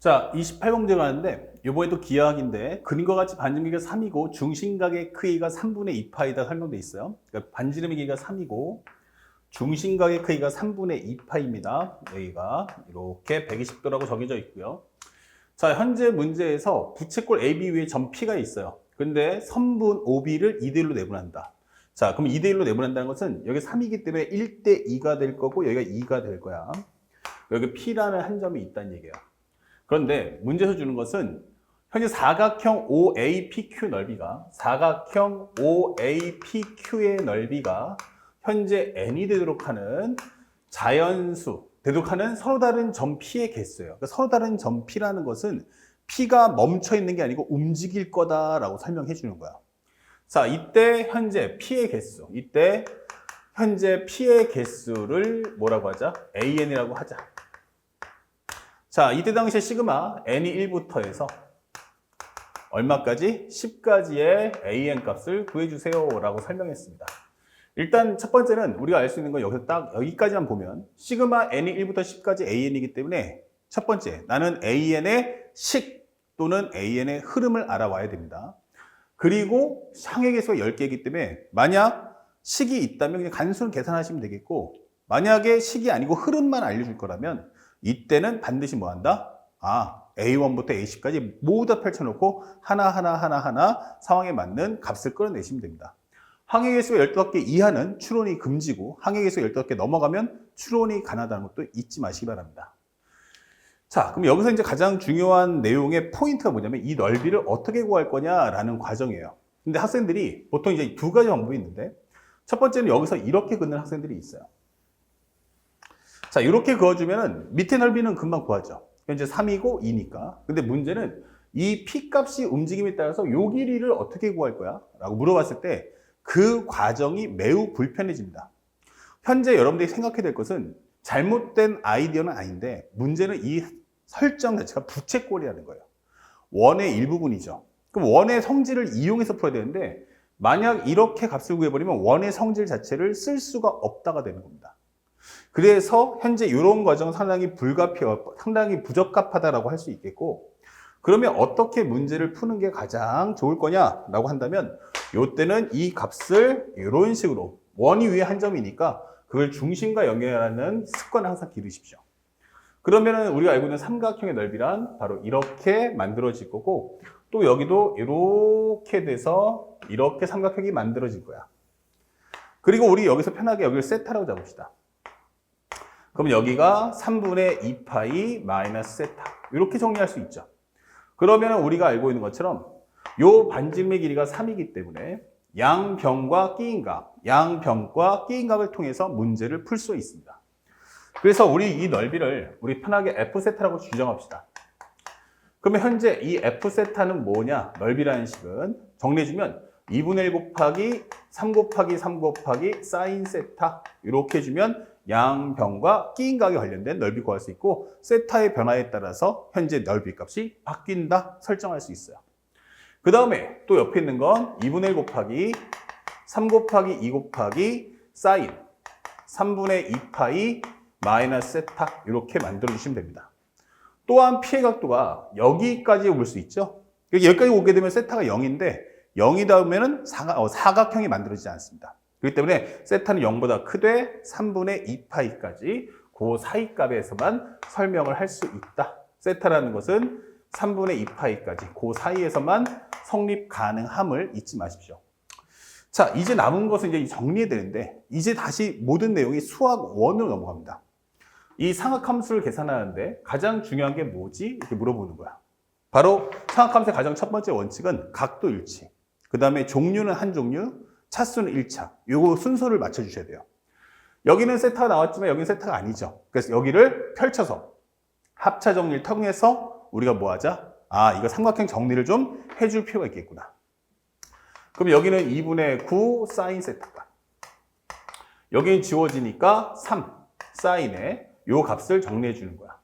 자, 28번 문제 가는데 이번에 또 기하학인데 그림과 같이 반지름의 길이가 3이고 중심각의 크기가 3분의 2파이다 설명돼 있어요. 그러니까 반지름의 길이가 3이고 중심각의 크기가 3분의 2파입니다. 여기가 이렇게 120도라고 정해져 있고요. 자, 현재 문제에서 부채꼴 AB 위에 점 P가 있어요. 근데 선분 OB를 2대1로 내분한다. 자, 그럼 2대1로 내분한다는 것은 여기 3이기 때문에 1대2가 될 거고 여기가 2가 될 거야. 여기 P라는 한 점이 있다는 얘기예요. 그런데 문제에서 주는 것은 현재 사각형 OAPQ 넓이가 현재 n이 되도록 하는 자연수, 되도록 하는 서로 다른 점 P의 개수예요. 그러니까 서로 다른 점 P라는 것은 P가 멈춰 있는 게 아니고 움직일 거다라고 설명해 주는 거야. 자, 이때 현재 P의 개수, P의 개수를 뭐라고 하자? AN이라고 하자. 자, 이때 당시에 시그마 n이 1부터 해서 얼마까지? 10까지의 AN 값을 구해주세요 라고 설명했습니다. 일단 첫 번째는 우리가 알 수 있는 건 여기서 딱 여기까지만 보면 시그마 n이 1부터 10까지 AN이기 때문에 첫 번째, 나는 AN의 식 또는 AN의 흐름을 알아와야 됩니다. 그리고 항해계수가 10개이기 때문에 만약 식이 있다면 그냥 간수는 계산하시면 되겠고 만약에 식이 아니고 흐름만 알려줄 거라면 이때는 반드시 뭐 한다? A1부터 A10까지 모두 다 펼쳐놓고 하나 상황에 맞는 값을 끌어내시면 됩니다. 항해계수가 15개 이하는 추론이 금지고 항해계수가 15개 넘어가면 추론이 가능하다는 것도 잊지 마시기 바랍니다. 자, 그럼 여기서 이제 가장 중요한 내용의 포인트가 뭐냐면 이 넓이를 어떻게 구할 거냐라는 과정이에요. 근데 학생들이 보통 이제 두 가지 방법이 있는데 첫 번째는 여기서 이렇게 긋는 학생들이 있어요. 자, 이렇게 그어주면은 밑에 넓이는 금방 구하죠. 현재 3이고 2니까. 근데 문제는 이 P 값이 움직임에 따라서 요 길이를 어떻게 구할 거야? 라고 물어봤을 때 그 과정이 매우 불편해집니다. 현재 여러분들이 생각해야 될 것은 잘못된 아이디어는 아닌데 문제는 이 설정 자체가 부채꼴이라는 거예요. 원의 일부분이죠. 그럼 원의 성질을 이용해서 풀어야 되는데 만약 이렇게 값을 구해버리면 원의 성질 자체를 쓸 수가 없다가 되는 겁니다. 그래서 현재 이런 과정은 상당히 상당히 부적합하다라고 할 수 있겠고 그러면 어떻게 문제를 푸는 게 가장 좋을 거냐라고 한다면 이때는 이 값을 이런 식으로 원이 위에 한 점이니까 그걸 중심과 연결하는 습관을 항상 기르십시오. 그러면은 우리가 알고 있는 삼각형의 넓이란 바로 이렇게 만들어질 거고 또 여기도 이렇게 돼서 이렇게 삼각형이 만들어질 거야. 그리고 우리 여기서 편하게 여기를 세타라고 잡읍시다. 그럼 여기가 3분의 2파이 마이너스 세타 이렇게 정리할 수 있죠. 그러면 우리가 알고 있는 것처럼 요 반지름의 길이가 3이기 때문에 양변과 끼인각을 통해서 문제를 풀 수 있습니다. 그래서 우리 이 넓이를 우리 편하게 F세타라고 주정합시다. 그러면 현재 이 F세타는 뭐냐? 넓이라는 식은 정리해주면 2분의 1 곱하기 3 곱하기 3 곱하기 사인 세타 이렇게 해주면 양변과 끼인각에 관련된 넓이 구할 수 있고 세타의 변화에 따라서 현재 넓이 값이 바뀐다 설정할 수 있어요. 그 다음에 또 옆에 있는 건 2분의 1 곱하기 3 곱하기 2 곱하기 사인 3분의 2파이 마이너스 세타 이렇게 만들어주시면 됩니다. 또한 피해 각도가 여기까지 올 수 있죠. 여기까지 오게 되면 세타가 0인데 0이 닿으면 사각형이 만들어지지 않습니다. 그렇기 때문에 세타는 0보다 크되 3분의 2파이까지 그 사이 값에서만 설명을 할 수 있다. 세타라는 것은 3분의 2파이까지 그 사이에서만 성립 가능함을 잊지 마십시오. 자, 이제 남은 것은 이제 정리해야 되는데 이제 다시 모든 내용이 수학 1으로 넘어갑니다. 이 상악함수를 계산하는데 가장 중요한 게 뭐지? 이렇게 물어보는 거야. 바로 상악함수의 가장 첫 번째 원칙은 각도 일치. 그 다음에 종류는 한 종류, 차수는 1차. 요거 순서를 맞춰주셔야 돼요. 여기는 세타가 나왔지만 여기는 세타가 아니죠. 그래서 여기를 펼쳐서 합차 정리를 통해서 우리가 뭐 하자? 이거 삼각형 정리를 좀 해줄 필요가 있겠구나. 그럼 여기는 2분의 9 사인 세타가. 여기는 지워지니까 3 사인의 요 값을 정리해 주는 거야.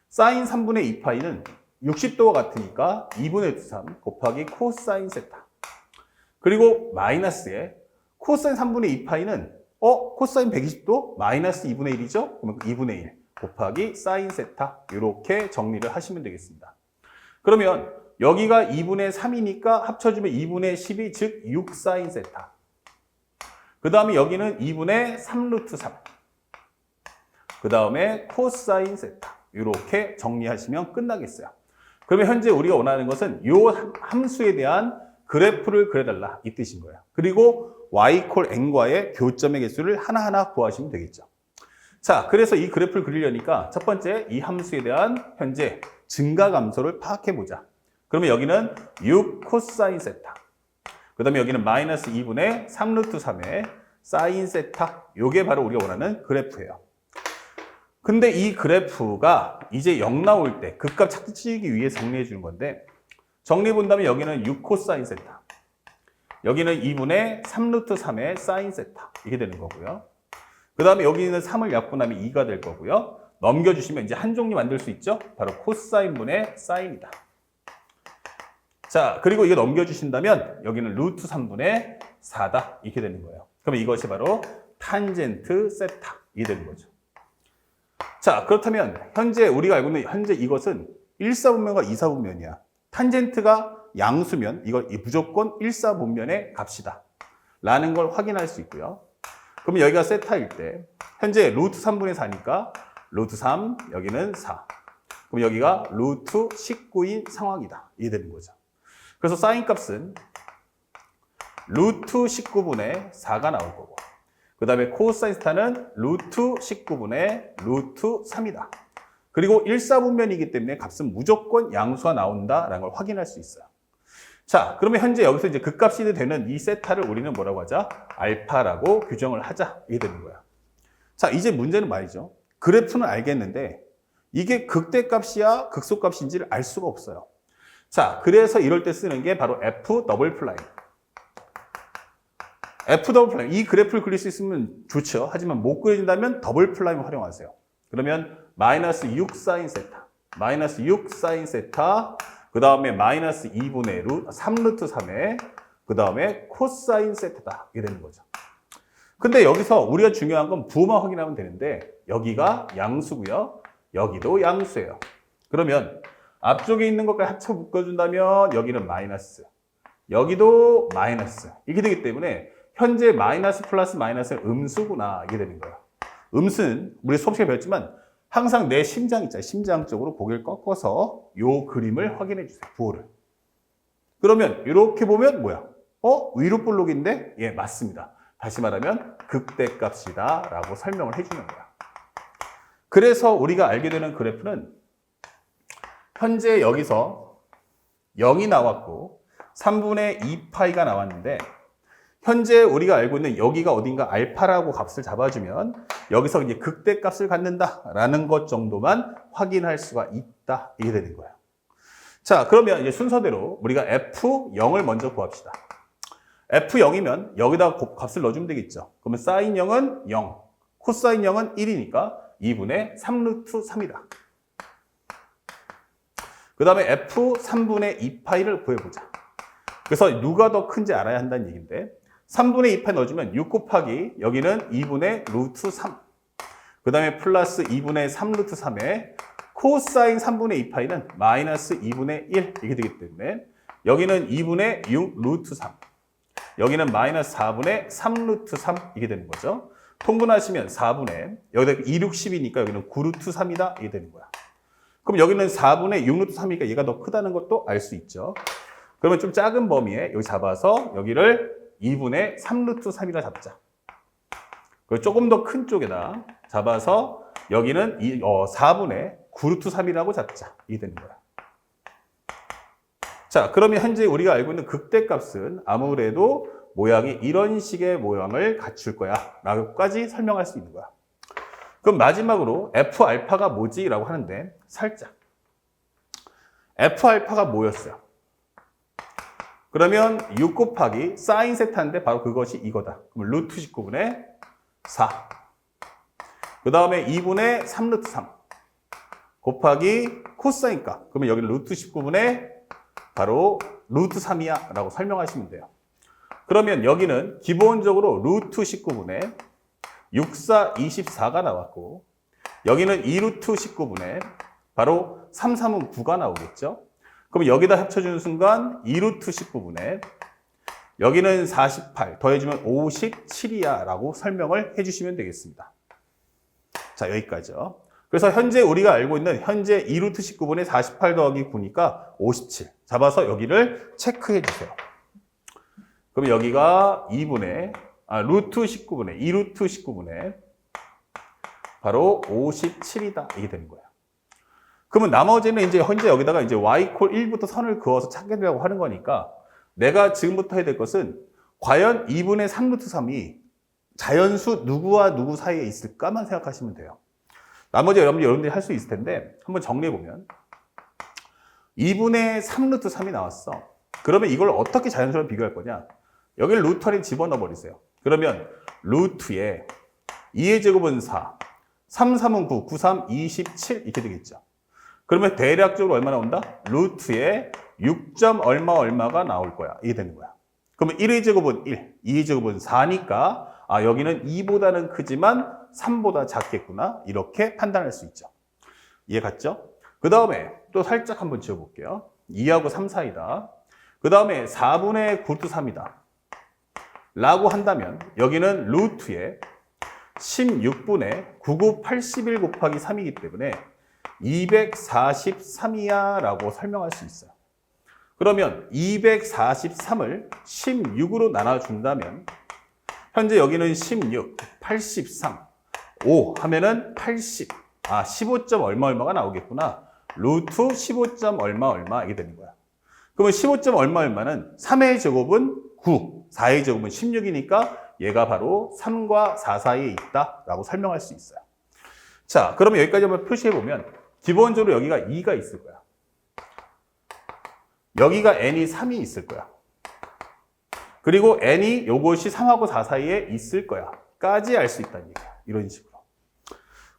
사인 3분의 2파이는 60도와 같으니까 2분의 3 곱하기 코사인 세타. 그리고 마이너스에 코사인 3분의 2파이는 코사인 120도 마이너스 2분의 1이죠? 그러면 2분의 1 곱하기 사인 세타 이렇게 정리를 하시면 되겠습니다. 그러면 여기가 2분의 3이니까 합쳐주면 2분의 12, 즉 6 사인 세타. 그 다음에 여기는 2분의 3 루트 3. 그 다음에 코사인 세타. 이렇게 정리하시면 끝나겠어요. 그러면 현재 우리가 원하는 것은 이 함수에 대한 그래프를 그려달라 이 뜻인 거예요. 그리고 y 콜 n과의 교점의 개수를 하나하나 구하시면 되겠죠. 자, 그래서 이 그래프를 그리려니까 첫 번째 이 함수에 대한 현재 증가 감소를 파악해 보자. 그러면 여기는 6 코사인 세타. 그 다음에 여기는 마이너스 2분의 3 루트 3의 사인 세타. 요게 바로 우리가 원하는 그래프예요. 근데 이 그래프가 이제 0 나올 때 극값 찾기 위해 정리해 주는 건데 정리해 본다면 여기는 6 코사인 세타. 여기는 2분의 3 루트 3의 사인 세타. 이게 되는 거고요. 그 다음에 여기는 3을 약분하면 2가 될 거고요. 넘겨주시면 이제 한 종류 만들 수 있죠. 바로 코사인분의 사인이다. 자, 그리고 이거 넘겨주신다면 여기는 루트 3분의 4다. 이렇게 되는 거예요. 그러면 이것이 바로 탄젠트 세타. 이게 되는 거죠. 자, 그렇다면 현재 우리가 알고 있는 현재 이것은 1사분면과 2사분면이야. 탄젠트가 양수면 이거 무조건 1사분면의 값이다. 라는 걸 확인할 수 있고요. 그러면 여기가 세타일 때 현재 루트 3분의 4니까 루트 3, 여기는 4. 그럼 여기가 루트 19인 상황이다. 이게 되는 거죠. 그래서 사인 값은 루트 19분의 4가 나올 거고 그 다음에 코사인 스타는 루트 19분의 루트 3이다. 그리고 1사분면이기 때문에 값은 무조건 양수가 나온다라는 걸 확인할 수 있어요. 자, 그러면 현재 여기서 이제 극값이 되는 이 세타를 우리는 뭐라고 하자? 알파라고 규정을 하자. 이게 되는 거야. 자, 이제 문제는 말이죠. 그래프는 알겠는데 이게 극대값이야 극소값인지를 알 수가 없어요. 자, 그래서 이럴 때 쓰는 게 바로 F 더블 플라임. F 더블 플라임. 이 그래프를 그릴 수 있으면 좋죠. 하지만 못 그려진다면 더블 플라임을 활용하세요. 그러면 마이너스 6 사인 세타. 마이너스 6 사인 세타. 그 다음에 마이너스 2분의 3 루트 3에 그 다음에 코사인 세타다. 이게 되는 거죠. 근데 여기서 우리가 중요한 건 부호만 확인하면 되는데 여기가 양수고요. 여기도 양수예요. 그러면 앞쪽에 있는 것까지 합쳐 묶어준다면 여기는 마이너스, 여기도 마이너스 이렇게 되기 때문에 현재 마이너스 플러스 마이너스는 음수구나 이게 되는 거예요. 음수는 우리 수업 시간에 배웠지만 항상 내 심장 있잖아요. 심장 쪽으로 고개를 꺾어서 요 그림을 확인해 주세요. 부호를. 그러면 이렇게 보면 뭐야? 위로 볼록인데? 예, 맞습니다. 다시 말하면 극대값이다 라고 설명을 해주는 거야. 그래서 우리가 알게 되는 그래프는 현재 여기서 0이 나왔고 3분의 2파이가 나왔는데 현재 우리가 알고 있는 여기가 어딘가 알파라고 값을 잡아주면 여기서 이제 극대값을 갖는다라는 것 정도만 확인할 수가 있다. 이게 되는 거예요. 자, 그러면 이제 순서대로 우리가 F0을 먼저 구합시다. F0이면 여기다가 값을 넣어주면 되겠죠. 그러면 사인 0은 0, 코사인 0은 1이니까 2분의 3 루트 3이다. 그 다음에 F3분의 2파이를 구해보자. 그래서 누가 더 큰지 알아야 한다는 얘기인데 3분의 2파이 넣어주면 6 곱하기 여기는 2분의 루트 3. 그 다음에 플러스 2분의 3 루트 3에 코사인 3분의 2파이는 마이너스 2분의 1 이렇게 되기 때문에 여기는 2분의 6 루트 3. 여기는 마이너스 4분의 3 루트 3 이게 되는 거죠. 통분하시면 4분의 여기다 2, 6, 10이니까 여기는 9 루트 3이다 이게 되는 거야. 그럼 여기는 4분의 6 루트 3이니까 얘가 더 크다는 것도 알 수 있죠. 그러면 좀 작은 범위에 여기 잡아서 여기를 2분의 3 루트 3이라 잡자. 그리고 조금 더 큰 쪽에다 잡아서 여기는 4분의 9 루트 3이라고 잡자. 이게 되는 거야. 자, 그러면 현재 우리가 알고 있는 극대값은 아무래도 모양이 이런 식의 모양을 갖출 거야 라고까지 설명할 수 있는 거야. 그럼 마지막으로 F알파가 뭐지? 라고 하는데 살짝 F알파가 뭐였어요? 그러면 6 곱하기 사인 세타인데 바로 그것이 이거다. 그럼 루트 19분의 4. 그 다음에 2분의 3 루트 3 곱하기 코사인 값. 그러면 여기는 루트 19분의 바로 루트 3이야 라고 설명하시면 돼요. 그러면 여기는 기본적으로 루트 19분의 6, 4, 24가 나왔고 여기는 2루트 19분의 바로 3, 3은 9가 나오겠죠. 그럼 여기다 합쳐주는 순간 2루트 19분의 여기는 48 더해주면 57이야 라고 설명을 해주시면 되겠습니다. 자, 여기까지요. 그래서 현재 우리가 알고 있는 현재 2루트 19분의 48 더하기 9니까 57 잡아서 여기를 체크해 주세요. 그럼 여기가 2분의 루트 19분의 2루트 19분의 바로 57이다 이게 되는 거예요. 그러면 나머지는 이제 현재 여기다가 이제 y 콜 1부터 선을 그어서 찾게 되려고 하는 거니까 내가 지금부터 해야 될 것은 과연 2분의 3루트 3이 자연수 누구와 누구 사이에 있을까만 생각하시면 돼요. 나머지 여러분들이 할 수 있을 텐데 한번 정리해 보면 2분의 3루트 3이 나왔어. 그러면 이걸 어떻게 자연수랑 비교할 거냐? 여기를 루트 안에 집어넣어 버리세요. 그러면 루트에 2의 제곱은 4, 3, 3은 9, 9, 3, 27 이렇게 되겠죠. 그러면 대략적으로 얼마 나온다? 루트에 6점 얼마 얼마가 나올 거야. 이게 되는 거야. 그러면 1의 제곱은 1, 2의 제곱은 4니까 여기는 2보다는 크지만 3보다 작겠구나. 이렇게 판단할 수 있죠. 이해 갔죠? 그 다음에 또 살짝 한번 지워볼게요. 2하고 3 사이다. 그 다음에 4분의 9루트 3이다. 라고 한다면 여기는 루트에 16분의 99, 81 곱하기 3이기 때문에 243이야 라고 설명할 수 있어요. 그러면 243을 16으로 나눠준다면 현재 여기는 16, 83, 5 하면은 80, 15점 얼마 얼마가 나오겠구나. 루트 15점 얼마 얼마 이게 되는 거야. 그러면 15점 얼마 얼마는 3의 제곱은 9, 4의 제곱은 16이니까 얘가 바로 3과 4 사이에 있다라고 설명할 수 있어요. 자, 그러면 여기까지 한번 표시해보면 기본적으로 여기가 2가 있을 거야. 여기가 n이 3이 있을 거야. 그리고 n이 요것이 3하고 4 사이에 있을 거야. 까지 알 수 있다는 얘기야. 이런 식으로.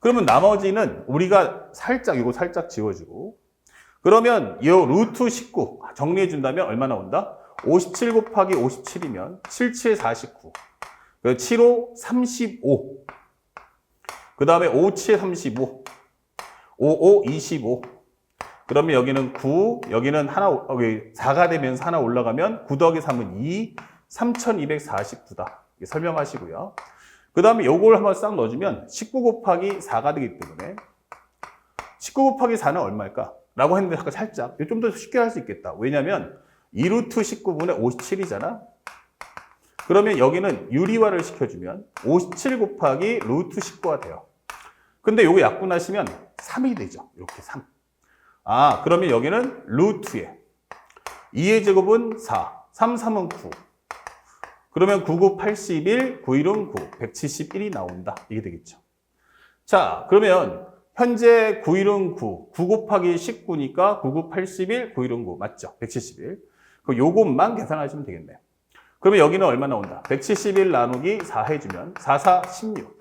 그러면 나머지는 우리가 이거 살짝 지워주고 그러면 이 루트 19 정리해준다면 얼마 나온다? 57 곱하기 57이면 77, 49. 7호 35. 그 다음에 57, 35. 55, 25. 그러면 여기는 9, 여기는 여기 4가 되면서 하나 올라가면 9 더하기 3은 2, 3249다. 설명하시고요. 그 다음에 요걸 한번 싹 넣어주면 19 곱하기 4가 되기 때문에 19 곱하기 4는 얼마일까? 라고 했는데 아까 살짝 좀 더 쉽게 할 수 있겠다. 왜냐면 2루트 19분의 57이잖아. 그러면 여기는 유리화를 시켜주면 57 곱하기 루트 19가 돼요. 근데 요거 약분하시면 3이 되죠. 이렇게 3. 그러면 여기는 루트에 2의 제곱은 4, 3, 3은 9. 그러면 9, 9, 81, 9, 1은 9, 171이 나온다. 이게 되겠죠. 자, 그러면 현재 9, 1은 9, 9 곱하기 19니까 9, 9, 81, 9, 1은 9. 맞죠? 171. 그 요것만 계산하시면 되겠네요. 그러면 여기는 얼마 나온다? 171 나누기 4 해주면 4, 4, 16,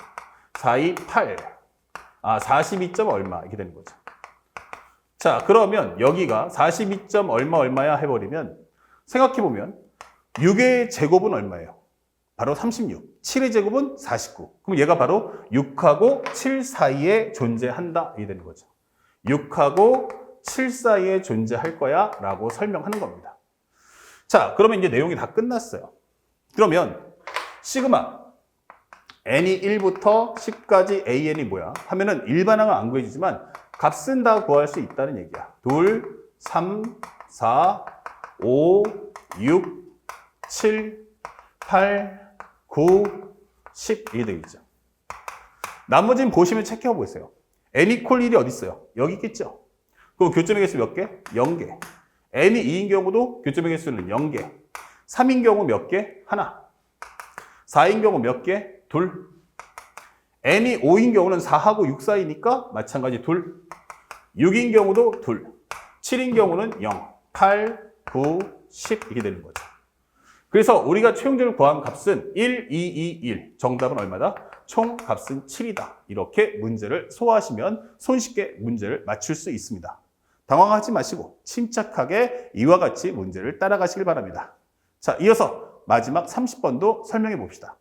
4, 2, 8, 42점 얼마 이렇게 되는 거죠. 자, 그러면 여기가 42점 얼마 얼마야 해버리면 생각해보면 6의 제곱은 얼마예요? 바로 36. 7의 제곱은 49. 그럼 얘가 바로 6하고 7 사이에 존재한다. 이게 되는 거죠. 6하고 7 사이에 존재할 거야 라고 설명하는 겁니다. 자, 그러면 이제 내용이 다 끝났어요. 그러면 시그마 n이 1부터 10까지 an이 뭐야? 하면은 일반항은 안 구해지지만 값은 다 구할 수 있다는 얘기야. 2, 3, 4, 5, 6, 7, 8, 9, 10 이게 되겠죠. 나머지는 보시면 체크해 보세요. n이 콜 1이 어디 있어요? 여기 있겠죠. 그럼 교점의 개수 몇 개? 0개. n이 2인 경우도 교점의 개수는 0개. 3인 경우 몇 개? 하나. 4인 경우 몇 개? 둘. n이 5인 경우는 4하고 6 사이니까 마찬가지 둘. 6인 경우도 둘. 7인 경우는 0. 8, 9, 10 이렇게 되는 거죠. 그래서 우리가 최종적으로 구한 값은 1, 2, 2, 1. 정답은 얼마다? 총 값은 7이다. 이렇게 문제를 소화하시면 손쉽게 문제를 맞출 수 있습니다. 당황하지 마시고 침착하게 이와 같이 문제를 따라가시길 바랍니다. 자, 이어서 마지막 30번도 설명해 봅시다.